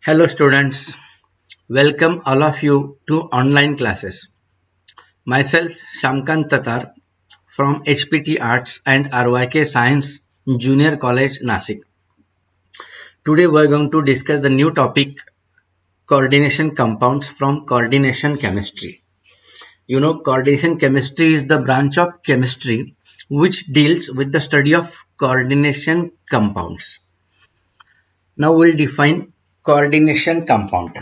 Hello students, welcome all of you to online classes. Myself Shamkant Tatar from HPT Arts and RYK Science Junior College Nasik. Today we are going to discuss the new topic coordination compounds from coordination chemistry. You know, coordination chemistry is the branch of chemistry which deals with the study of coordination compounds. Now we'll define coordination compound.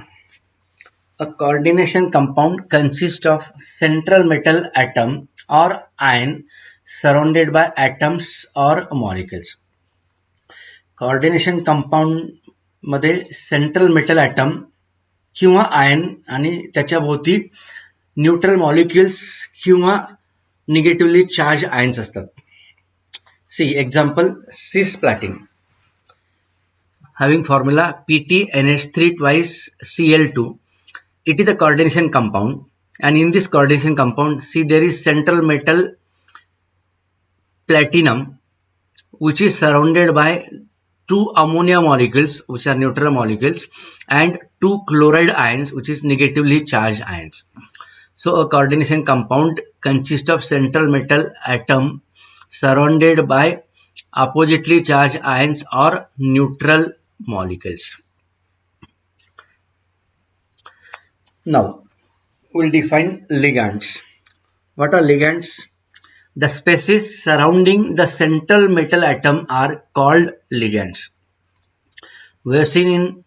A coordination compound consists of central metal atom or ion surrounded by atoms or molecules. Coordination compound मध्ये central metal atom किंवा ion आणि त्याच्या भोवती neutral molecules किंवा negatively charge ions असतात. सी example सिस्प्लॅटिन having formula PtNH3 twice Cl2. It is a coordination compound, and in this coordination compound, see, there is central metal platinum which is surrounded by two ammonia molecules which are neutral molecules and two chloride ions which is negatively charged ions. So a coordination compound consists of central metal atom surrounded by oppositely charged ions or neutral molecules. Now we'll define ligands. What are ligands? The species surrounding the central metal atom are called ligands. We have seen in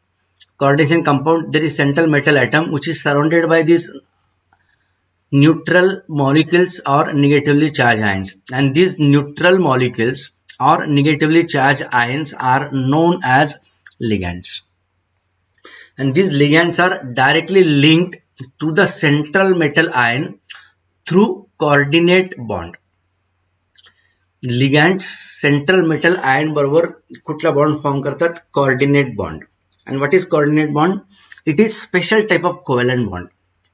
coordination compound there is central metal atom which is surrounded by these neutral molecules or negatively charged ions, and these neutral molecules or negatively charged ions are known as ligands. And these ligands are directly linked to the central metal ion through coordinate bond. Ligands central metal ion बरोबर कुठला bond form करतात? Coordinate bond. And what is coordinate bond? It is special type of covalent bond.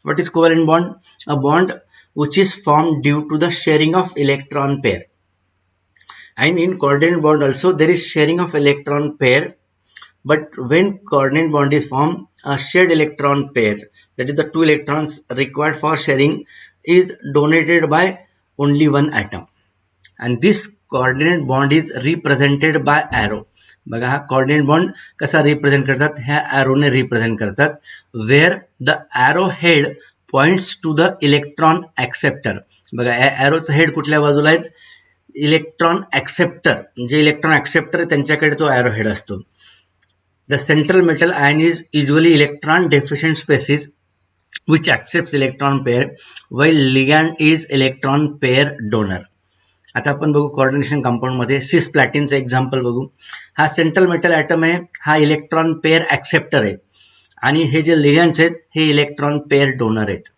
What is covalent bond? A bond which is formed due to the sharing of electron pair. And in coordinate bond also there is sharing of electron pair, but when coordinate bond is formed, a shared electron pair, that is the two electrons required for sharing, is donated by only one atom. And this coordinate bond is represented by arrow. बघा हा coordinate bond कसा represent करतात? ह्या arrowने represent करतात, where the arrow head points to the electron acceptor. बघा या arrowचं head कुठल्या बाजूला आहे? Electron acceptor. जे इलेक्ट्रॉन ऍक्सेप्टर आहे त्यांच्याकडे तो arrow head असतो. The central metal ion is usually electron deficient species which accepts electron pair, while ligand is electron pair donor. आता आपण बघू कोऑर्डिनेशन कंपाऊंड मध्ये सिस्प्लॅटिनचं एक्झाम्पल बघू. हा सेंट्रल मेटल ॲटम आहे, हा इलेक्ट्रॉन पेअर ऍक्सेप्टर आहे, आणि हे जे लिगँड्स आहेत हे इलेक्ट्रॉन पेअर डोनर आहेत.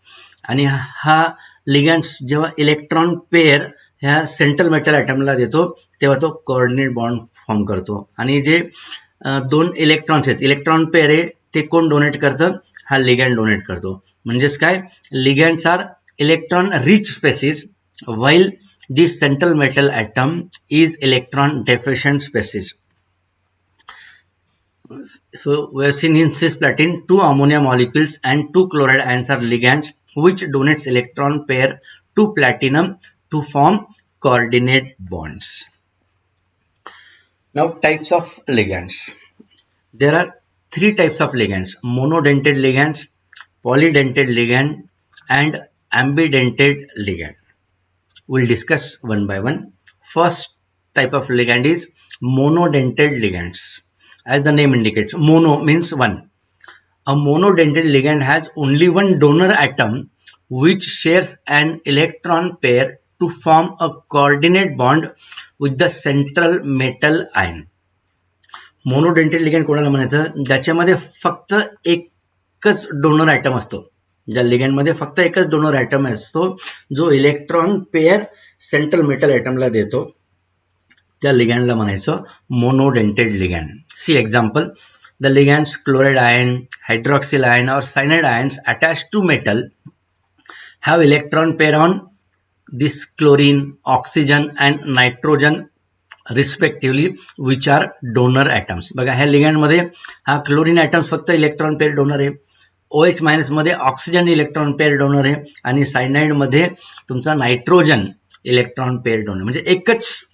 आणि हा लिगँड्स जेव्हा इलेक्ट्रॉन पेअर ह्या सेंट्रल मेटल ॲटमला देतो तेव्हा तो कोऑर्डिनेट बॉन्ड फॉर्म करतो. आणि जे दोन इलेक्ट्रॉन्स आहेत, इलेक्ट्रॉन पेअर आहे, ते कोण डोनेट करतं? हा लिगँड डोनेट करतो. म्हणजेच काय? Ligands are electron rich species while this central metal atom is electron deficient species. So we have seen in cisplatin two ammonia molecules and two chloride ions are ligands which donates electron pair to platinum to form coordinate bonds. Now types of ligands. There are three types of ligands: monodentate ligands, polydentate ligand and ambidentate ligand. We'll discuss one by one. First type of ligand is monodentate ligands. As the name indicates, mono means one. A monodentate ligand has only one donor atom which shares an electron pair to form a coordinate bond with the central metal ion. Monodentate ligand कोणाला म्हणायचं? ज्याच्यामध्ये फक्त एकच donor atom असतो. ज्या लिगँडमध्ये फक्त एकच donor atom असतो जो इलेक्ट्रॉन पेअर सेंट्रल मेटल ॲटमला देतो, त्या लिगँडला म्हणायचं monodentate ligand. See example, the ligands chloride ion, hydroxyl ion और cyanide ions attach to metal have electron pair on this chlorine, oxygen and nitrogen respectively which are donor atoms. बघा ह्या लिगँडमध्ये हा क्लोरीन ॲटम्स फक्त electron pair donor आहे, OH minus मध्ये oxygen electron pair donor आहे, आणि सायनाइड मध्ये तुमचा नायट्रोजन इलेक्ट्रॉन पेअर डोनर. म्हणजे एकच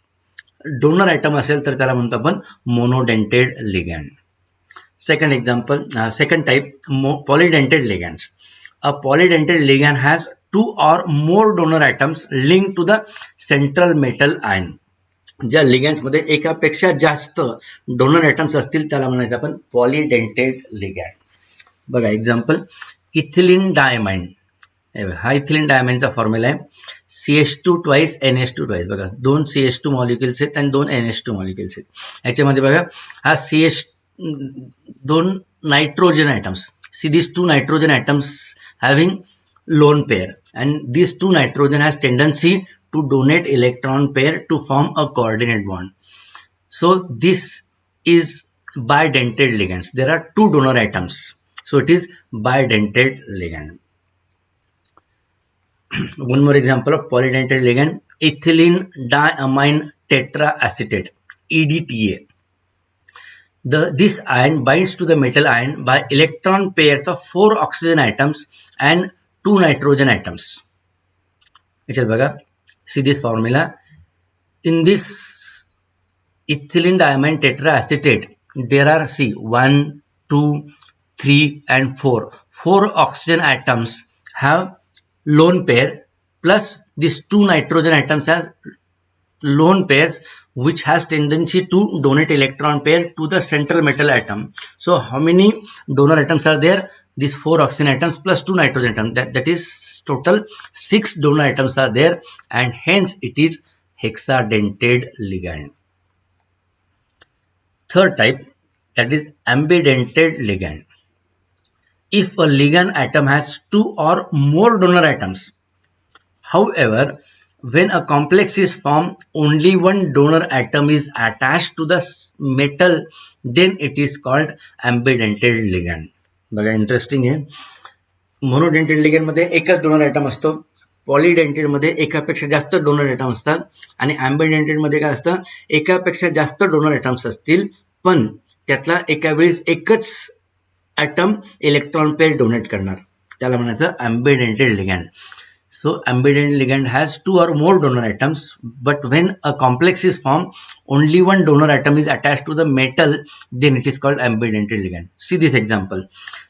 डोनर ॲटम असेल तर त्याला म्हणतो आपण monodentate ligand. Second example, second type, polydentate ligands. A polydentate ligand has two or more donor atoms linked to the central metal ion. ज्या लिगँड्स मध्ये एकापेक्षा जास्त डोनर ॲटम्स असतील त्याला म्हणायचं आपण पॉलिडेंटेड लिगँड. बघा एक्झाम्पल, इथिलीन डायमाइन. हा इथिलीन डायमाइनचा फॉर्म्युला आहे CH2 ट्वाइस NH2 ट्वाइस. बघा 2 CH2 मॉलिक्युल्स आहेत आणि 2 NH2 मॉलिक्युल्स आहेत. याच्यामध्ये बघा हा दोन nitrogen atoms. See these two nitrogen atoms having lone pair, and these two nitrogen has tendency to donate electron pair to form a coordinate bond. So this is bidentate ligands. There are two donor atoms, so it is bidentate ligand. One more example of polydentate ligand, ethylene diamine tetraacetate, EDTA. This ion binds to the metal ion by electron pairs of 4 oxygen atoms and 2 nitrogen atoms. See this formula. In this ethylene diamine tetraacetate, there are 1, 2, 3 and 4. 4 oxygen atoms have lone pair, plus these 2 nitrogen atoms have lone pairs which has tendency to donate electron pair to the central metal atom. So how many donor atoms are there? These 4 oxygen atoms plus 2 nitrogen atoms. That is total 6 donor atoms are there, and hence it is hexadentate ligand. Third type, that is ambidentate ligand. If a ligand atom has 2 or more donor atoms, however, when a complex is formed, only one donor atom is attached to the metal, then it is called ambidentate ligand. बघा interesting आहे. Monodentate ligand मध्ये एकच donor atom असतो, पॉलिडेंटेड मध्ये एकापेक्षा जास्त donor atom असतात, आणि ॲम्बिडेंटेड मध्ये काय असतं, एकापेक्षा जास्त डोनर ॲटम्स असतील पण त्यातला एका वेळेस एकच ॲटम इलेक्ट्रॉन पेअर डोनेट करणार, त्याला म्हणायचं ambidentate ligand. So ambidentate ligand has 2 or more donor atoms, but when a complex is formed, only one donor atom is attached to the metal, then it is called ambidentate ligand. See this example.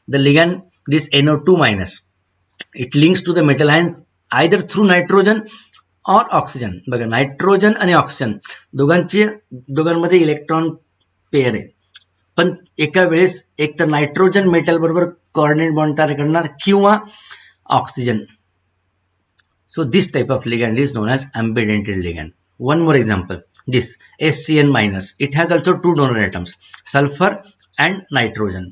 The ligand, this NO2 minus, it links to the metal ion either through nitrogen or oxygen. बघा nitrogen आणि oxygen दोघांमध्ये electron pair आहे, पण एका वेळेस एक तर nitrogen metal बरोबर कोऑर्डिनेट बॉन्ड तयार करणार किंवा oxygen. So this type of ligand is known as ambidentate ligand. One more example, this SCN minus, it has also 2 donor atoms, sulfur and nitrogen.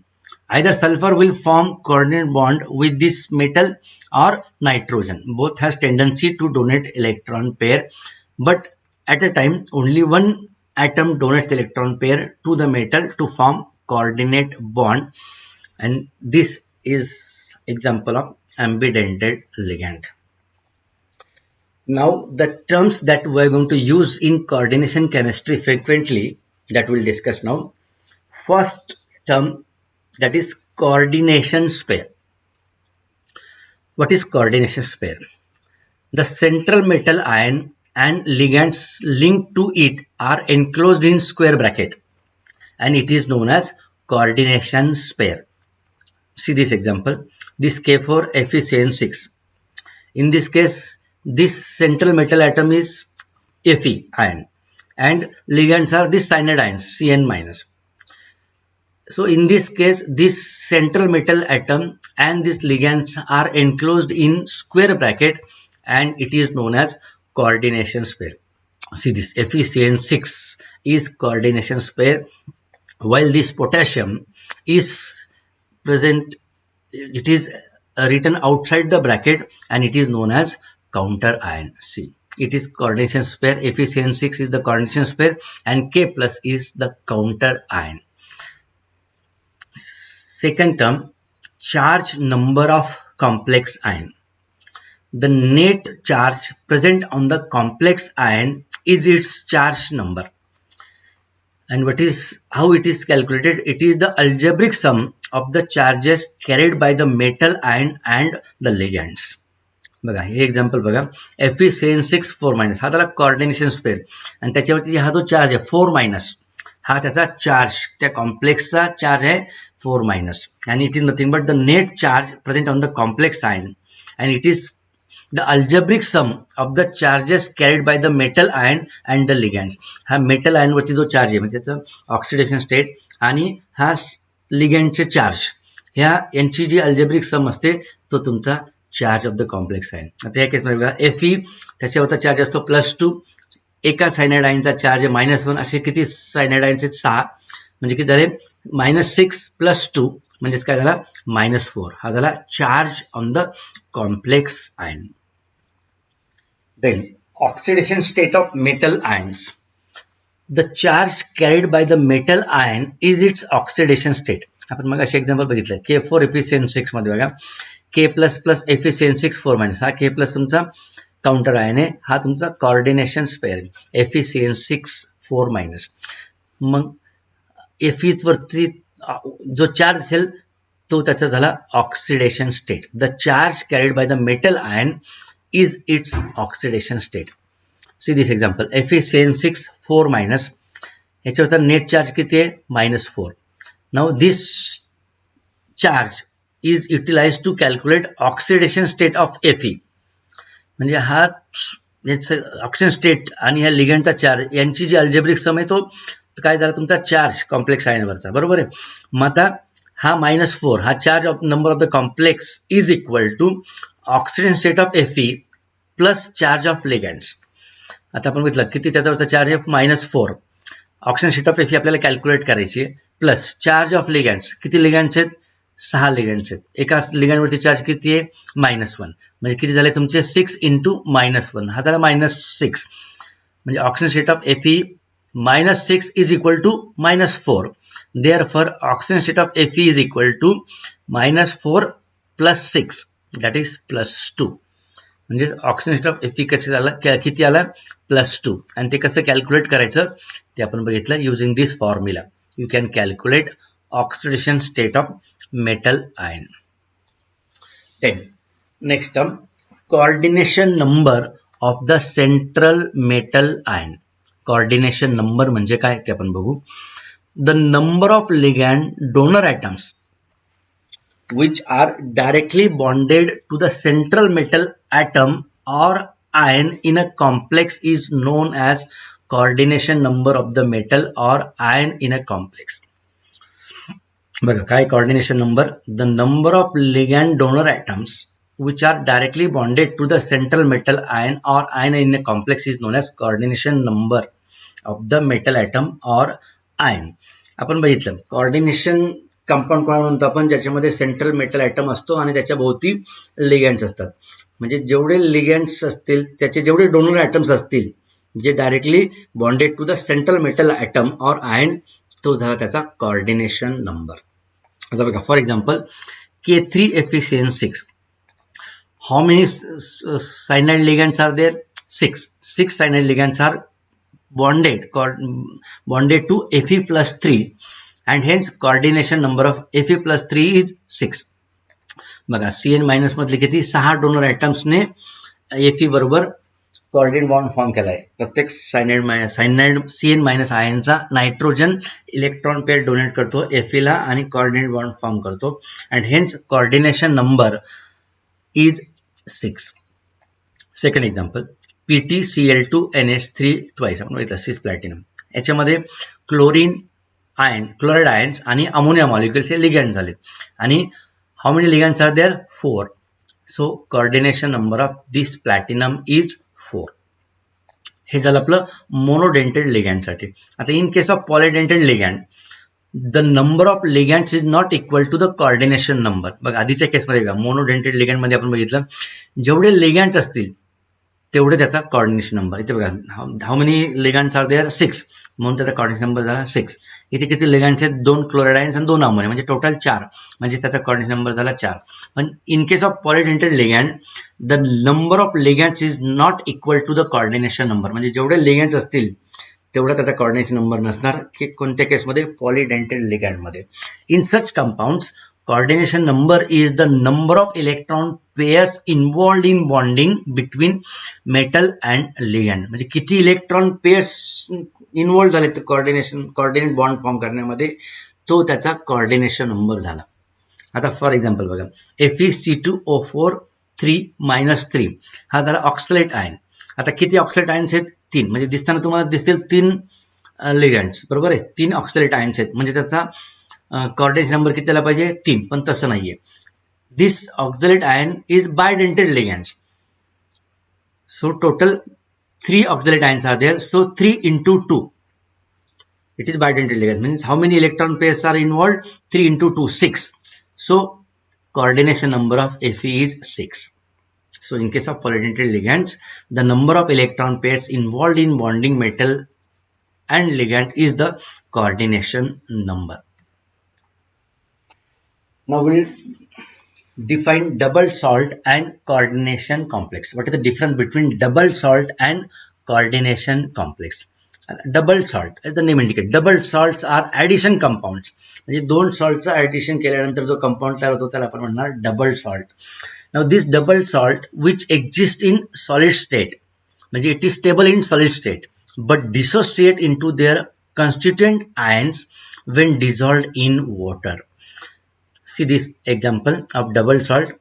Either sulfur will form coordinate bond with this metal or nitrogen. Both has tendency to donate electron pair, but at a time only one atom donates electron pair to the metal to form coordinate bond, and this is example of ambidentate ligand. Now the terms that we are going to use in coordination chemistry frequently, that we'll discuss now. First term, that is coordination pair. What is coordination pair? The central metal ion and ligands linked to it are enclosed in square bracket, and it is known as coordination pair. See this example, this K4FeCN6. In this case, this central metal atom is Fe ion, and ligands are this cyanide ions Cn minus. So in this case, this central metal atom and these ligands are enclosed in square bracket, and it is known as coordination pair. See this FeCN6 is coordination pair, while this potassium is present, it is written outside the bracket, and it is known as counter ion. See, it is coordination pair. FeCN6 is the coordination pair, and K plus is the counter ion. Second term, charge number of complex ion. The net charge present on the complex ion is its charge number. and what is how it is calculated? It is the algebraic sum of the charges carried by the metal ion and the ligands. बघा हे example बघा Fe6 4 minus हा त्याला coordination spare आणि त्याच्यावरती हा जो charge आहे 4 minus हा त्याचा चार्ज त्या कॉम्प्लेक्सचा चार्ज आहे 4 मायनस आणि it is nothing but the net charge present on the complex ion and it is the algebraic sum of the charges carried by the metal ion and the ligands. हा metal ion वरती जो charge आहे म्हणजे त्याचं oxidation state आणि हा लिगँडचे charge ह्या यांची जी अल्जेब्रिक सम असते तो तुमचा charge of the complex ion. आता या केसमध्ये बघा Fe त्याच्यावरचा चार्ज असतो +2 एका सायनाइड आयनचा चार्ज आहे -1 असे किती सायनाइड आयनचे 6 म्हणजे किती झाले -6 + 2 म्हणजेच काय झाला -4 हा झाला charge on the complex ion. Then oxidation state of metal ions. The charge carried by the metal ion is its oxidation state. आपण मग असे एक्झाम्पल बघितलं K4 Fe6 मध्ये बघा K++ Fe6 4 हा K+ तुमचा काउंटर आयन आहे हा तुमचा कोऑर्डिनेशन स्पेअर Fe6 4 मग Fe वरती जो चार्ज असेल तो त्याचा झाला oxidation state. The charge carried by the metal ion is its oxidation state. See this example Fe6 4 याच्यावरचा नेट चार्ज किती आहे -4. Now this charge is utilized to calculate oxidation state of Fe. म्हणजे हा oxidation state आणि ह्या लिगँडचा charge यांची जी algebraic sum आहे तो काय झाला तुमचा चार्ज कॉम्प्लेक्स आयनवरचा बरोबर आहे. मग आता हा -4 हा charge of number of the complex is equal to oxidation state of Fe plus charge of ligands. आता आपण बघितलं किती त्याच्यावरचा चार्ज आहे -4 ऑक्सिडेशन स्टेट ऑफ Fe आपल्याला कॅल्क्युलेट करायची प्लस चार्ज ऑफ लिगँड्स किती लिगँड्स आहेत 6 लिगँड्स आहेत एका लिगँडवरती चार्ज किती आहे -1 म्हणजे किती झाले तुमचे 6 × -1 हा झाला -6 म्हणजे oxidation state of Fe -6 is equal to -4. Therefore oxidation state of Fe is equal to -4 + 6 that is +2. म्हणजे ऑक्सिडेशन स्टेट ऑफ Fe कसं झालं किती आला +2 आणि ते कसं कॅल्क्युलेट करायचं ते आपण बघितलं using this formula you can calculate oxidation state of metal ion. Then next term coordination number of the central metal ion. Coordination number म्हणजे काय ते आपण बघू. The number of ligand donor atoms which are directly bonded to the central metal atom or ion in a complex is known as coordination number of the metal or ion in a complex. बघा काय coordination number? The number of ligand donor atoms which are directly bonded to the central metal ion or ion in a complex is known as coordination number of the metal atom or ion. आपण बघितलं coordination compound कोणा म्हणतो आपण ज्याच्यामध्ये central metal atom असतो आणि त्याच्या भोवती लिगँड्स असतात. म्हणजे जेवढे लिगँड्स असतील त्याचे जेवढे डोनर ॲटम्स असतील जे directly bonded to the central metal atom or ion तो झाला त्याचा कोऑर्डिनेशन नंबर. आता बघा for example K3 Fe6 how many cyanide ligands are there 6 cyanide ligands are bonded to Fe plus 3 and hence coordination number of Fe plus 3 is 6. बघा Cn minus मधले किती 6 donor atoms ने Fe बरोबर coordinate bond form केलाय. प्रत्येक cyanide Cn minus आयनचा nitrogen electron pair donate करतो Fe ला आणि कोऑर्डिनेट बॉन्ड फॉर्म करतो and hence coordination number is 6. Second example PtCl2NH3 twice आपण बघितलं सिस प्लॅटिनम याच्यामध्ये क्लोराइड आयन्स आणि अमोनिया मॉलिक्युल्स हे लिगँड झाले आणि how many ligands are there 4. So coordination number of this platinum is 4. हे झालं आपलं मोनोडेंटेड लिगँडसाठी. आता in case of polydentate ligand the number of ligands is not equal to the coordination number. बघा आधीच्या केसमध्ये बघा मोनोडेंटेड लिगँडमध्ये आपण बघितलं जेवढे लिगँड्स असतील तेवढे त्याचा कोऑर्डिनेशन नंबर. इथे बघा हाऊ मेनी लिगँड्स आर देअर 6 म्हणून त्याचा कोऑर्डिनेशन नंबर झाला 6. इथे किती लिगँड्स आहेत 2 क्लोराइड आयन्स आणि 2 अमोनिया म्हणजे टोटल 4 म्हणजे त्याचा कोऑर्डिनेशन नंबर झाला 4. पण in case of polydentate ligand the number of ligands is not equal to the coordination number म्हणजे जेवढे लिगँड्स असतील तेवढा त्याचा कोऑर्डिनेशन नंबर नसणार. की कोणत्या केसमध्ये? पॉलीडेंटेड लिगॅंडमध्ये. In such compounds coordination number is the number of electron pairs involved in bonding between metal and ligand. म्हणजे किती इलेक्ट्रॉन पेअर्स इन्व्हॉल्व झाले तर कोऑर्डिनेट बॉन्ड फॉर्म करण्यामध्ये, तो त्याचा कोऑर्डिनेशन नंबर झाला. आता फॉर एक्झाम्पल बघा, FeC2O4 3 हा झाला ऑक्सलेट आयन. आता किती ऑक्सलेट आयन्स आहेत? 3. म्हणजे दिसताना तुम्हाला दिसतील 3 लिगँड्स, बरोबर आहे. 3 ऑक्सलेट आयन्स आहेत, म्हणजे त्याचा कोऑर्डिनेशन नंबर किती आला पाहिजे? 3. पण तसं नाहीये. This oxalate ion is bidentate ligands. So total 3 oxalate ions are there. So 3 into 2. It is bidentate ligand. Means how many electron pairs are involved? 3 into 2, 6. So coordination number of Fe is 6. So in case of polydentate ligands, the number of electron pairs involved in bonding metal and ligand is the coordination number. Now we'll define double salt and coordination complex. What is the difference between double salt and coordination complex? Double salt, as the name indicate, double salts are addition compounds. म्हणजे 2 सॉल्टचं addition केल्यानंतर जो compound तयार होतो त्याला आपण म्हणणार double salt. Now this double salt which exist in solid state, म्हणजे it is stable in solid state but dissociate into their constituent ions when dissolved in water. See this example of double salt.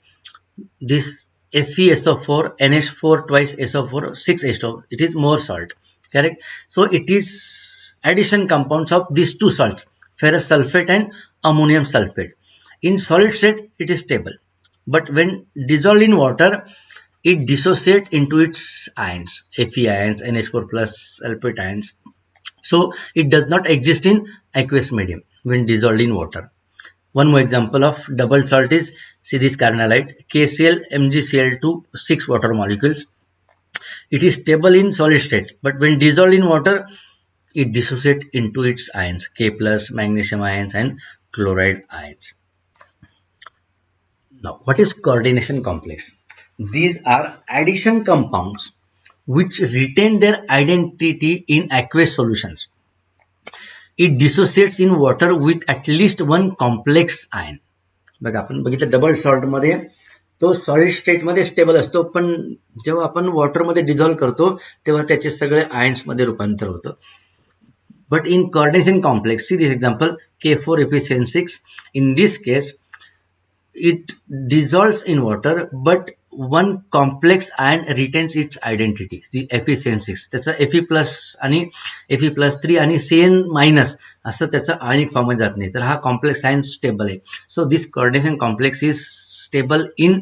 This FeSO4 NH4 twice SO4 6H2O. It is more salt. Correct. So it is addition compounds of these two salts, ferrous sulfate and ammonium sulfate. In solid state it is stable, but when dissolved in water it dissociates into its ions, Fe ions, NH4 plus sulfate ions. So it does not exist in aqueous medium when dissolved in water. One more example of double salt is, see this carbonylite KCl MgCl2 6 water molecules. It is stable in solid state, but when dissolved in water, it dissociates into its ions, K plus, magnesium ions and chloride ions. Now, what is coordination complex? These are addition compounds which retain their identity in aqueous solutions. It dissociates in water with at least one complex ion. बघा, आपण बघितलं double salt मध्ये तो solid state मध्ये stable असतो, पण जेव्हा आपण वॉटर मध्ये डिझॉल्व्ह करतो तेव्हा त्याचे सगळे आयन्स मध्ये रूपांतर होतं. But in coordination complex, see this example K4FeCN6. In this case it dissolves in water but one complex ion retains its identity, the FeCN6. त्याचा Fe plus आणि Fe plus 3 आणि Cn minus असं त्याचा ionic form जात नाही, तर हा complex ion stable आहे. So this coordination complex is stable in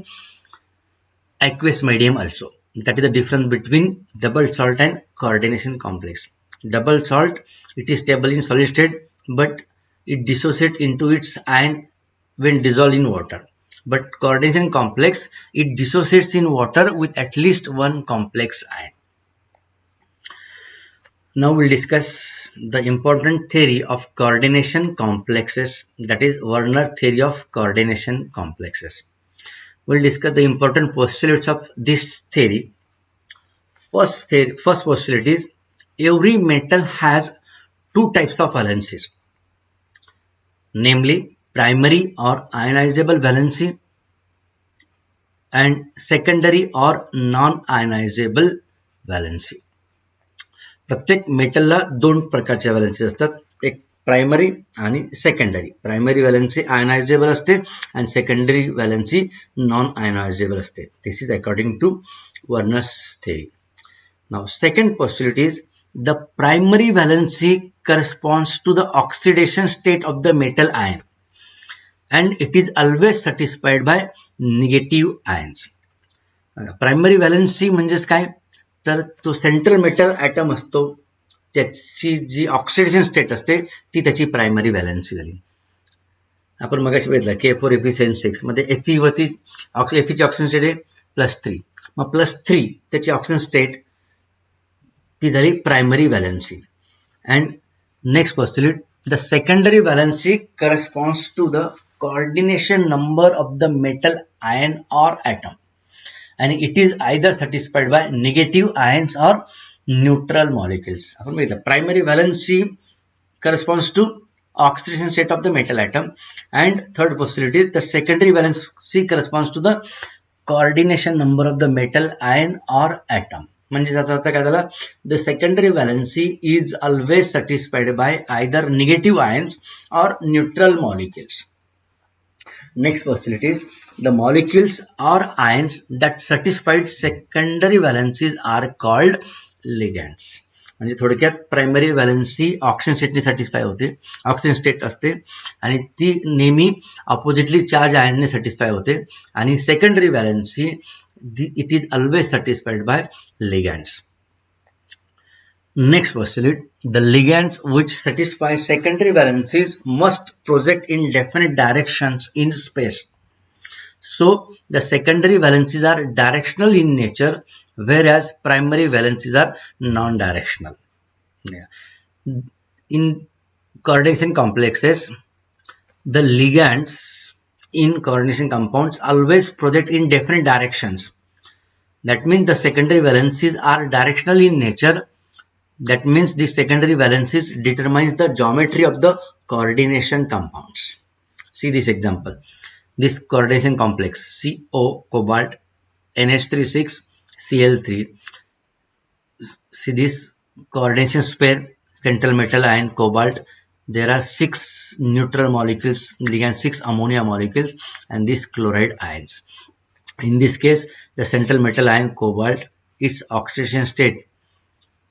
aqueous medium also. That is the difference between double salt and coordination complex. Double salt, it is stable in solid state but it dissociates into its ion when dissolved in water. But coordination complex, it dissociates in water with at least one complex ion. Now we'll discuss the important theory of coordination complexes, that is Werner theory of coordination complexes. We'll discuss the important postulates of this theory. First postulate is every metal has two types of valencies, namely primary or ionizable valency and secondary or non-ionizable valency. प्रत्येक मेटलला 2 प्रकारच्या valency असतात, एक primary आणि secondary. Primary valency आयनायझेबल असते आणि secondary valency non ionisable असते. This is according to Werner's theory. Now second postulate is the primary valency corresponds to the oxidation state of the metal ion and it is always satisfied by negative ions. Primary valency म्हणजेच काय, तर तो central metal atom असतो त्याची जी oxidation state असते ती त्याची primary valency झाली. आपण मगाशी बघितलं K4FeCN6 मध्ये Fe वरती Feची ऑक्सिजन स्टेट आहे +3, मग +3 त्याची ऑक्सिजन स्टेट ती झाली primary valency. And next postulate, the secondary valency corresponds to the coordination number of the metal ion or atom and it is either satisfied by negative ions or neutral molecules. आपण बघितलं primary valency corresponds to oxidation state of the metal atom, and third possibility is the secondary valency corresponds to the coordination number of the metal ion or atom. म्हणजे याचा अर्थ काय झाला, the secondary valency is always satisfied by either negative ions or neutral molecules. Next possibility is the molecules or ions that satisfied secondary valencies are called ligands. म्हणजे थोडक्यात primary valency oxygen स्टेटने satisfy होते, oxygen state असते आणि ती नेहमी oppositely charge आयनने satisfy होते, आणि secondary valency it is always satisfied by ligands. Next postulate, the ligands which satisfy secondary valencies must project in definite directions in space. So the secondary valencies are directional in nature, whereas primary valencies are non-directional. In coordination complexes, the ligands in coordination compounds always project in different directions. That means the secondary valencies are directional in nature. That means the secondary valencies determines the geometry of the coordination compounds. See this example. This coordination complex CO cobalt NH36 Cl3. See this coordination pair central metal ion cobalt. There are 6 neutral molecules, ligand 6 ammonia molecules, and these chloride ions. In this case, the central metal ion cobalt, its oxidation state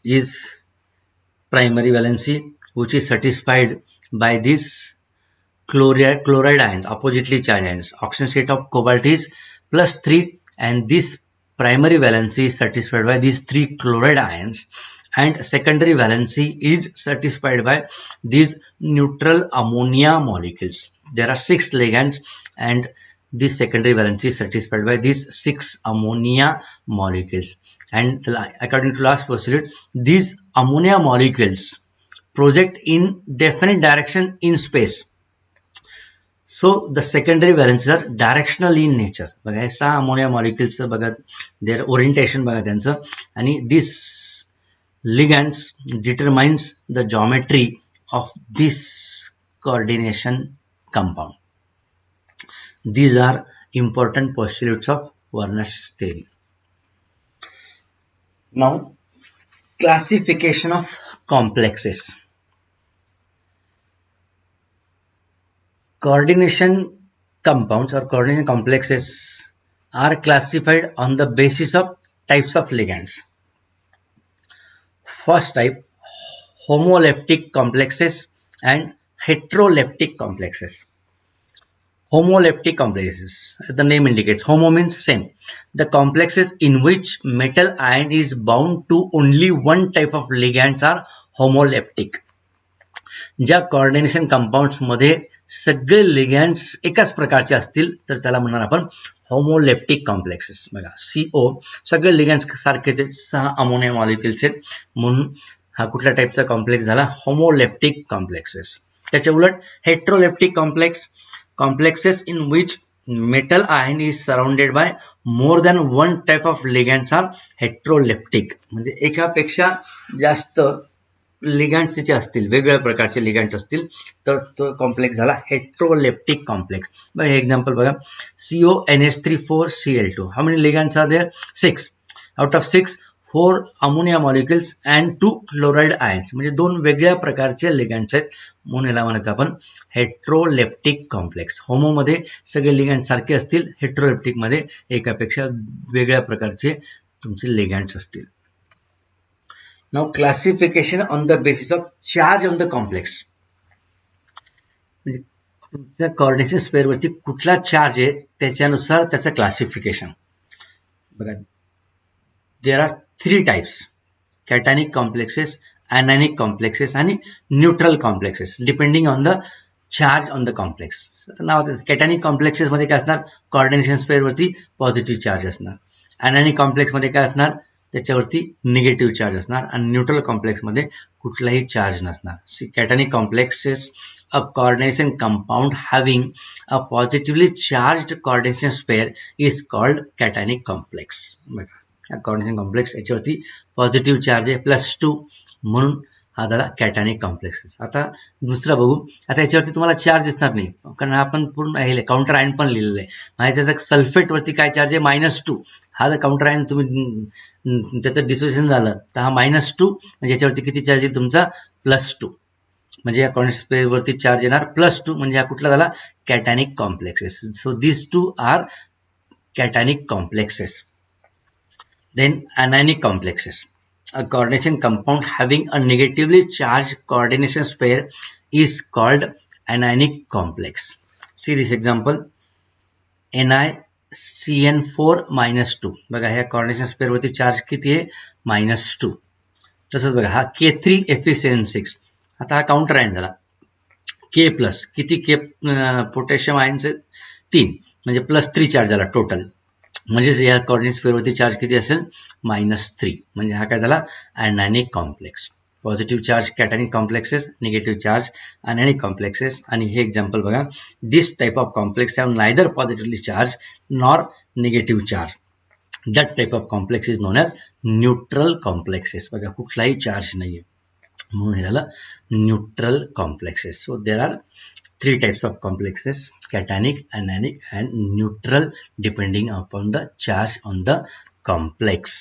is primary valency, which is satisfied by this chloride ions, oppositely charged ions. Oxidation state of cobalt is +3, and this primary valency is satisfied by these 3 chloride ions, and secondary valency is satisfied by these neutral ammonia molecules. There are 6 ligands, and this secondary valency is satisfied by these 6 ammonia molecules. And according to last postulate, these ammonia molecules project in definite direction in space. So the secondary valencies are directional in nature. बघा हे 6 ammonia molecules बघा their orientation बघा त्यांचं, आणि this ligands determines the geometry of this coordination compound. These are important postulates of Werner's theory. Now, classification of complexes. Coordination compounds or coordination complexes are classified on the basis of types of ligands. First type, homoleptic complexes and heteroleptic complexes. Homoleptic complexes, as the name indicates, homo means same. The complexes in which metal ion is bound to only one type of ligands are homoleptic. ज्या coordination compounds मध्ये सगळे लिगँड्स एकाच प्रकारचे असतील तर त्याला म्हणणार आपण होमोलेप्टिक कॉम्प्लेक्सेस. बघा CO सगळे लिगँड्स सारखेच आहेत, 6 अमोनिया मॉलिक्युल्स आहेत, म्हणून हा कुठल्या टाईपचा कॉम्प्लेक्स झाला, होमोलेप्टिक कॉम्प्लेक्सेस. त्याच्या उलट heteroleptic complex, complexes in which metal ion is surrounded by more than one type of ligands are heteroleptic. म्हणजे एकापेक्षा जास्त लिगँड्स तिचे असतील, वेगवेगळ्या प्रकारचे लिगँड्स असतील तर तो कॉम्प्लेक्स झाला हेट्रोलेप्टिक कॉम्प्लेक्स. बघा हे एक्झाम्पल बघा, CONH34Cl2. how many ligands are there? 6. out of 6, 4 ammonia molecules and 2 chloride ions. म्हणजे 2 वेगळ्या प्रकारचे लिगँड्स आहेत, म्हणून याला म्हणायचं आपण हेट्रोलेप्टिक कॉम्प्लेक्स. होमो मध्ये सगळे लिगँड सारखे असतील, हेट्रोलेप्टिक मध्ये एकापेक्षा वेगळ्या प्रकारचे तुमचे लिगँड्स असतील. Now classification on the basis of charge on the complex. म्हणजे तुमच्या कोऑर्डिनेशन स्पेअर वरती कुठला चार्ज आहे त्याच्यानुसार त्याचं क्लासिफिकेशन. बघा there are 3 types: cationic complexes, anionic complexes आणि neutral complexes depending on the charge on the complex. Now cationic complexes मध्ये काय असणार, कोऑर्डिनेशन स्पेअर वरती पॉझिटिव्ह चार्ज असणार. anionic complex मध्ये काय असणार, त्याच्यावरती निगेटिव्ह चार्ज असणार, आणि न्यूट्रल कॉम्प्लेक्स मध्ये कुठलाही चार्ज नसणार. cationic complexes, a coordination compound having a positively charged coordination pair is called cationic complex. Coordination complex याच्यावरती पॉझिटिव्ह चार्ज आहे +2 म्हणून हा झाला कॅटॅनिक कॉम्प्लेक्सेस. आता दुसरा बघू. आता याच्यावरती तुम्हाला चार्ज दिसणार नाही कारण आपण पूर्ण हे काउंटर आयन पण लिहिलेलं आहे. माहिती त्याचा सल्फेटवरती काय चार्ज आहे -2. हा जर काउंटर आयन तुम्ही त्याचं डिसोसिएशन झालं तर हा -2 म्हणजे याच्यावरती किती चार्ज येईल तुमचा +2. म्हणजे या कॉर्डिनेशन वरती चार्ज येणार +2 म्हणजे हा कुठला झाला cationic complexes. So this two are cationic complexes. Then anionic complexes. A coordination compound having a negatively charged coordination pair is called anionic complex. See this example. NiCN4-2 बघा ह्या coordination pair वरती charge किती आहे -2. तसंच बघा हा K3Fe6. आता हा काउंटर आयन झाला. K प्लस किती K पोटॅशियम आयनचे 3 म्हणजे +3 चार्ज झाला टोटल. म्हणजेच या कॉर्डिनेट पेअरवरती चार्ज किती असेल -3 म्हणजे हा काय झाला anionic complex. Positive charge cationic complexes, negative charge anionic complexes. आणि हे एक्झाम्पल बघा. This type of complex have neither positively charge nor negative charge. That type of complex is known as neutral complexes. बघा कुठलाही charge नाही आहे म्हणून हे झालं neutral complexes. So there are 3 types of complexes: cationic, anionic and neutral depending upon the charge on the complex.